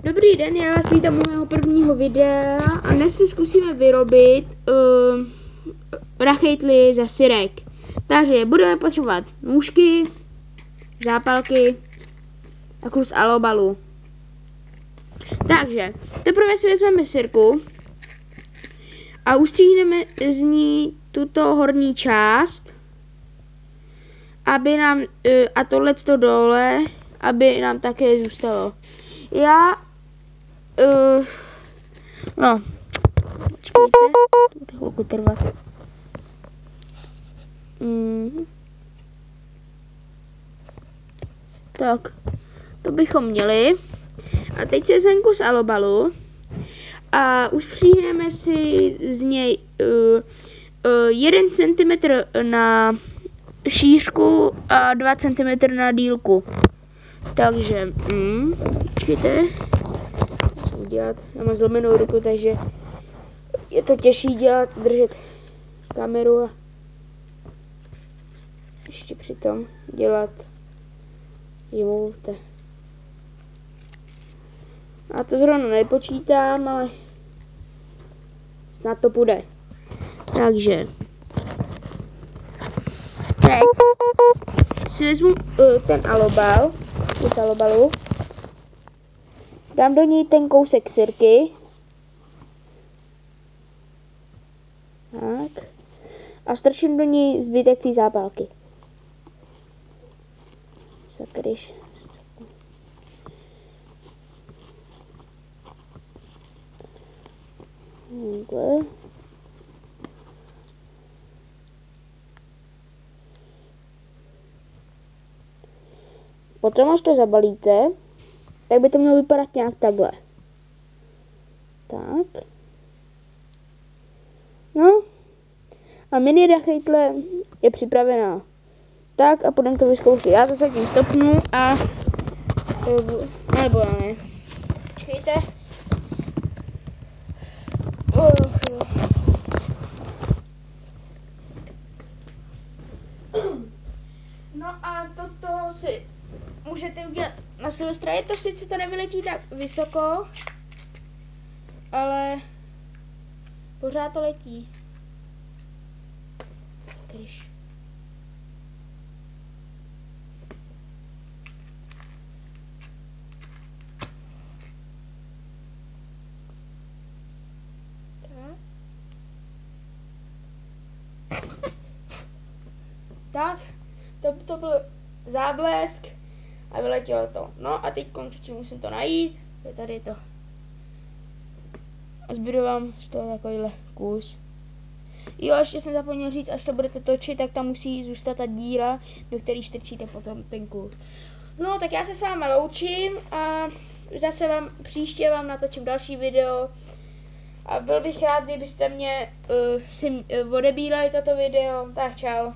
Dobrý den, já vás vítám u mého prvního videa a dnes si zkusíme vyrobit rachejtly ze syrek. Takže budeme potřebovat nůžky, zápalky a kus alobalu. Takže teprve si vezmeme syrku a ustříhneme z ní tuto horní část, aby nám, a tohleto dole, aby nám také zůstalo. No, počkejte, to bude chvilku trvat. Tak, to bychom měli. A teď si vezmeme kus alobalu a ustříhneme si z něj 1 cm na šířku a 2 cm na dílku. Takže, počkejte, co udělat, já mám zlomenou ruku, takže je to těžší držet kameru a ještě přitom dělat žmoulte. A to zrovna nepočítám, ale snad to půjde. Takže teď si vezmu ten alobal, kus alobalu, dám do něj ten kousek syrky, tak, a strčím do něj zbytek té zápalky. Sakryš. Takhle. Potom, až to zabalíte, tak by to mělo vypadat nějak takhle. Tak. No. A mini rachejtle je připravená. Tak a půjdeme to vyzkoušet. Já to zatím stopnu a... nebo ne. Počkejte. No a toto si můžete udělat na Silvestra. Je to sice to nevyletí tak vysoko, ale pořád to letí. Sakryš. Tak, to byl záblesk a vyletělo to. No a teď končím, musím to najít. Tady je to. A zbydu vám z toho takovýhle kus. Jo, ještě jsem zapomněl říct, až to budete točit, tak tam musí zůstat ta díra, do které strčíte potom ten kus. No, tak já se s vámi loučím a zase příště vám natočím další video. A byl bych rád, kdybyste mě si odebírali toto video. Tak čau.